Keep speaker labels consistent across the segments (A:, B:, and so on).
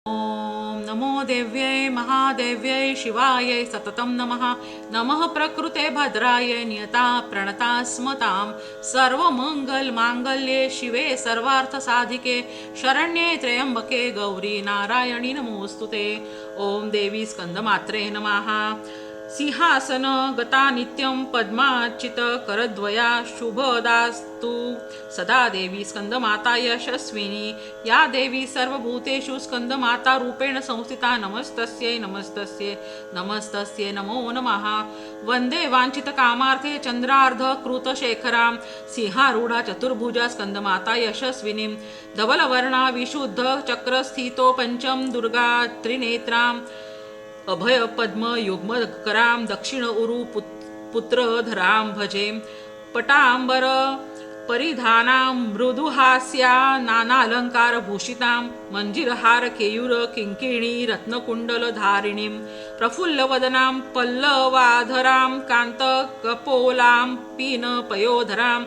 A: ओम नमो देव्यै महादेव्यै शिवायै सततं नमः। नमः प्रकृते भद्राय नियता प्रणता स्मतां। सर्वमंगल मांगल्ये शिवे सर्वार्थ साधिके शरण्ये त्र्यंबके गौरी नारायणी नमोस्तुते। ओम देवी स्कंदमात्रे नमः। सिंहासन गता नित्यं पद्माचित करद्वया शुभदास्तु सदा देवी स्कंदमाता यशस्विनी। या देवी सर्वभूतेषु स्कंदमाता रूपेण संस्थिता। नमस्तस्यै नमस्तस्यै नमस्तस्यै नमो नमः। वंदे वांछित कामार्थे चंद्रार्ध कृत शेखरां। सिंहारूढा चतुर्भुजा स्कंदमाता यशस्विनीं। धवलवर्णा विशुद्ध चक्रस्थितो पंचम दुर्गा त्रिनेत्रां। अभय पद्म युग्मकरां दक्षिण उरु पुत्रधरां भजे। पटांबर परिधानां मृदुहास्या नानालंकार भूषितां। मंजिरहार केयूर किंकिणी रत्नकुंडल धारिणीं। प्रफुल्लवदनां पल्लवाधरां कांत कपोलां पीन पयोधरां।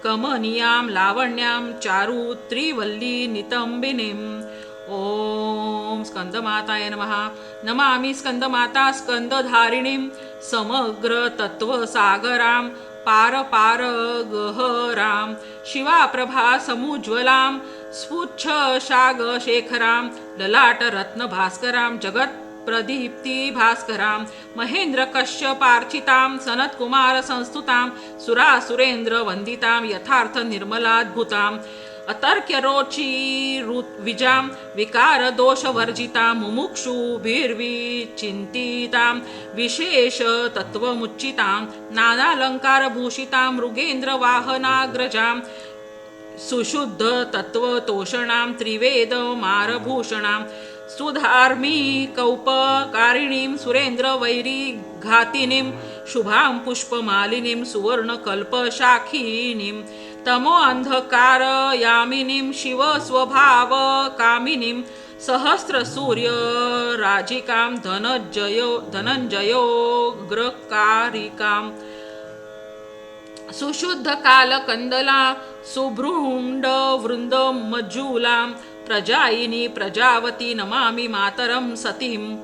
A: कमनीयां लावण्यां चारु त्रिवल्ली नितंबिनीं। ओम स्कंदमाताय नमः। नमामि स्कंदमाता स्कंदधारिणीं। समग्र तत्वसागरां पार पार गहरां। शिवाप्रभा समुज्ज्वलां स्फुच्छशाग शेखरां। ललाट रत्न भास्करां जगत् प्रदीप्ति भास्करां। महेंद्र कश्यपार्चितां सनत्कुमार संस्तुतां। सुरासुरेंद्र वंदितां यथार्थ निर्मलाद्भुतां। अतर्क्य रोची विजां विकार दोष वर्जितां। मुमुक्षुभिर्विचिन्तितां विशेष तत्वमुच्चितां। नानालंकार भूषितां मृगेन्द्र वाहनाग्रजां। सुशुद्ध तत्वतोषणां त्रिवेद मारभूषणां। सुधार्मिकौपकारिणीं सुरेंद्र वैरी घातिनीं। शुभां पुष्पमालिनीं सुवर्णकल्पशाखिनीं। तमो अंधकार यामिनीं शिव स्वभाव कामिनीं। सहस्र सूर्य राजिकां धनंजयोग्रकारिकां। सुशुद्ध कालकंदला सुभृंड वृंद मज्जुलां। प्रजायिनी प्रजावती नमामि मातरं सतीं।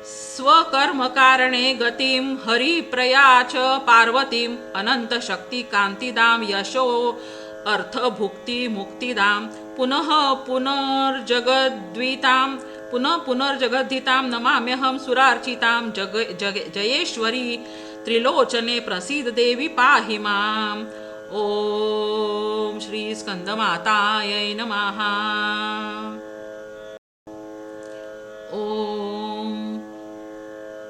A: स्वकर्मकारणे गतिं हरिप्रयाच पार्वतीं। अनंत शक्ति कांतिदां यशो अर्थभुक्ति मुक्तिदां। पुनः पुनर्जगद्धितां नमाम्यहं सुरार्चितां। जयेश्वरी त्रिलोचने प्रसीद देवी पाहि माम्। ओम श्री स्कंदमातायै नमः। ओम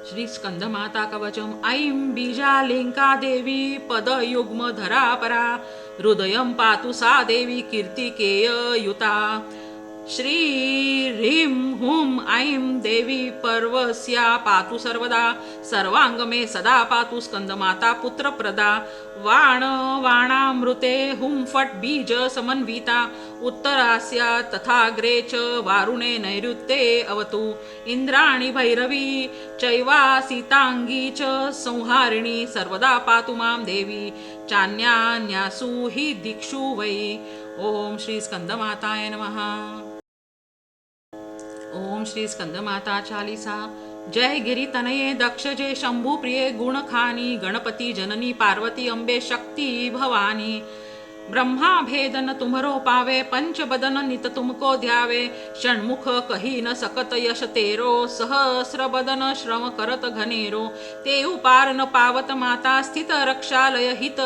A: श्री स्कंदमाता कवचम। ऐं बीजालिंका देवी पदयुग्म धरापरा। हृदयं पातु सा देवी कीर्तिकेययुता। श्री ह्रीं हुं ऐं देवी पर्वस्या पातु सर्वदा। सर्वांगमे सदा पातु स्कंदमाता पुत्रप्रदा। वाणामृते हुं फट् बीज समन्विता। उत्तरास्या तथाग्रे च वारुणे नैऋत्ये अवतु। इंद्राणी भैरवी चैवासितांगी च संहारिणी। सर्वदा पातु मां देवी चान्यान्यासु हि दिक्षु वै। ओम श्री स्कंदमाताय नमः। ओम श्री स्कंदमाता चालीसा। जय गिरी तनये दक्ष जय शंभु प्रिये गुणखानी। गणपति जननी पार्वती अम्बे शक्ति भवानी। ब्रह्मा भेदन तुम्हरो पावे पंच बदन नित तुमको ध्यावे। षण्मुख कही न सकत यश तेरो सहस्र बदन श्रम करत घनेरो। ते उपार न पावत माता स्थित रक्षालय हित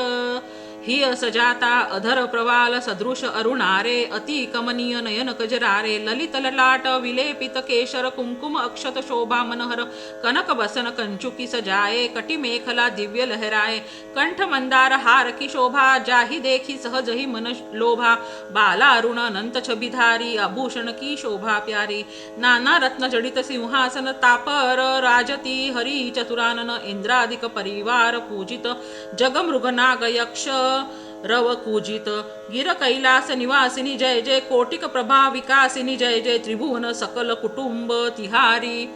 A: हिय सजाता। अधर प्रवाल सदृश अरुणारे अति कमनीय नयन कजरारे। ललित ललाट विलेपित केशर कुंकुम अक्षत शोभा मनहर। कनक बसन कंचुकी सजाए कटि मेखला दिव्य लहराए। कंठ मंदार हार की शोभा जाहि देखी सहज ही मन लोभा। बाला अरुण अनंत छबिधारी आभूषण की शोभा प्यारी। नाना रत्न जडित सिंहासन तापर राजती हरि चतुरानन। इंद्रादिक परिवार पूजित जगमृग नाग यक्ष रव कूजित। गिर कैलास निवासिनी जय जय। कोटिक प्रभा विकासिनी जय जय। त्रिभुवन सकल कुटुंब तिहारी।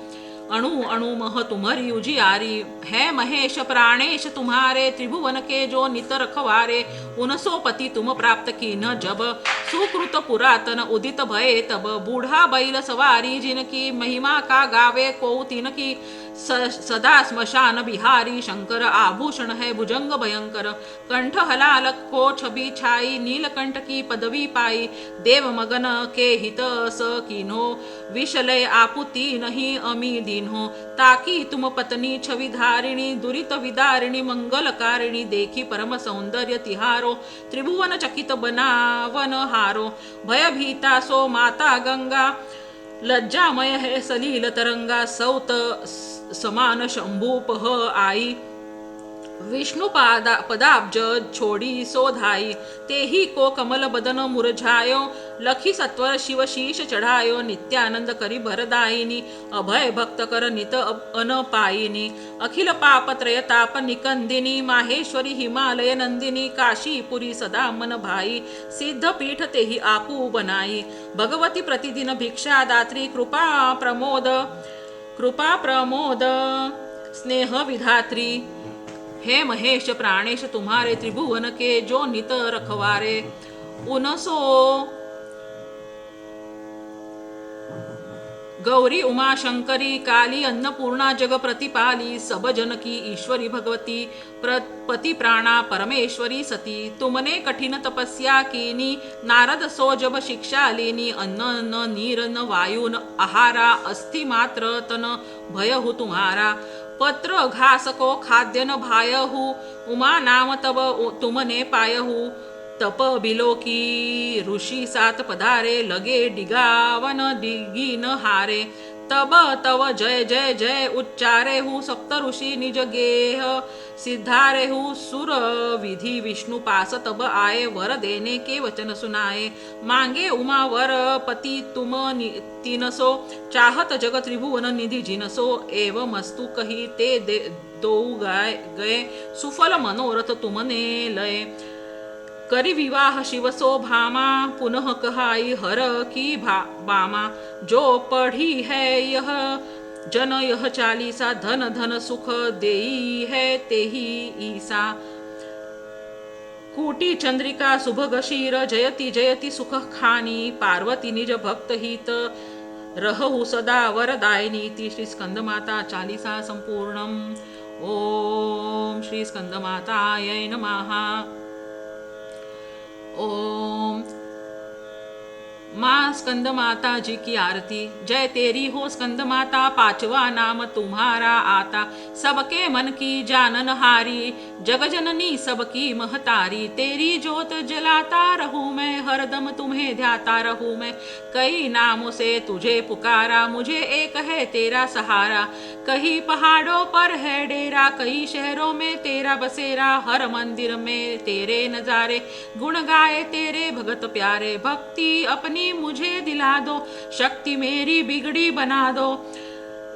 A: अणु अणु मह तुम्हारी उजियारी। है महेश प्राणेश तुम्हारे त्रिभुवन के जो नित रखवारे। उनसो पति तुम प्राप्त कीन जब सुकृत पुरातन उदित भये तब। बूढ़ा बैल सवारी जिनकी महिमा का गावे को तिनकी। सदा स्मशान बिहारी शंकर आभूषण है भुजंग भयंकर। कंठ हलाल को छवि छाई नीलकंठ की पदवी पाई। देव मगन के हित स कीन्हो विषलय आपुति नहीं अमी दीन्हो। ताकि तुम पत्नी छवि धारिणी दुरित विदारिणी मंगलकारिणी। देखी परम सौंदर्य तिहारो त्रिभुवन चकित बनावन हारो। भयभीता सो माता गंगा लज्जामय है सलील तरंगा। सौत समान शंभूपह आई विष्णु पदाब्ज छोड़ी सोधाई। तेही को कमल बदन मुरझायो लखी सत्वर शिव शीश चढ़ायो। नित्यानंद करी भरदायिनी अभय भक्त कर नित अन पायिनी। अखिल पाप त्रयताप निकंदिनी माहेश्वरी हिमालय नंदिनी। काशीपुरी सदा मन भाई सिद्ध पीठ तेही आपू बनाई। भगवती प्रतिदिन भिक्षा दात्री कृपा प्रमोद स्नेह विधात्री। हे महेश प्राणेश तुम्हारे त्रिभुवन के जो नित रखवारे। उनसो गौरी उमा शंकरी काली अन्नपूर्णा जग प्रतिपाली। सब जन की ईश्वरी भगवती पति प्राणा परमेश्वरी सती। तुमने कठिन तपस्या कीनी नारद सो जब शिक्षा लेनी। अन्न न नीर न वायु न आहारा अस्थि मात्र तन भयहु तुम्हारा। पत्र घास को खाद्य न भायहु उमा नाम तब तुमने पायहु। तप बिलो की ऋषि सात पधारे लगे डिगावन डिगी न हारे। तब तव जय जय जय उच्चारे हु सप्त ऋषि निज गेह सिद्धारे हु। सुर विधि विष्णु पास तब आए वर देने के वचन सुनाए। मांगे उमा वर पति तुम तिनसो चाहत जग त्रिभुवन निधि जिनसो। एवं मस्तु कही ते दो गए सुफल मनोरथ तुमने लय। करी विवाह शिवसो भामा पुनः कहाई हर की बामा। जो पढ़ी है यह जन यह चालीसा धन धन सुख देई है तेही ईसा। कूटी चंद्रिका सुभग शीर जयति जयति सुख खानी। पार्वती निज भक्त हित रहु सदा वरदायिनी। श्री स्कंदमाता चालीसा संपूर्णम। ओम श्री स्कंदमातायै नमः। ओम माँ स्कंद माता जी की आरती। जय तेरी हो स्कंद माता पांचवा नाम तुम्हारा आता। सबके मन की जानन हारी जग जननी सबकी महतारी। तेरी जोत जलाता रहूं मैं हरदम तुम्हें ध्याता रहूं मैं। कई नामों से तुझे पुकारा मुझे एक है तेरा सहारा। कहीं पहाड़ों पर है डेरा कई शहरों में तेरा बसेरा। हर मंदिर में तेरे नजारे गुण गाए तेरे भगत प्यारे। भक्ति अपनी मुझे दिला दो शक्ति मेरी बिगड़ी बना दो।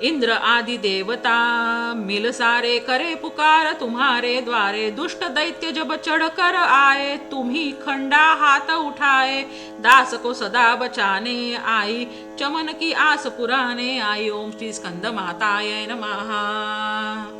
A: इंद्र आदि देवता मिल सारे करे पुकार तुम्हारे द्वारे। दुष्ट दैत्य जब चढ़कर आए तुम ही खंडा हाथ उठाए। दास को सदा बचाने आई चमन की आस पुराने आई। ओम श्री स्कंद माताय नमः।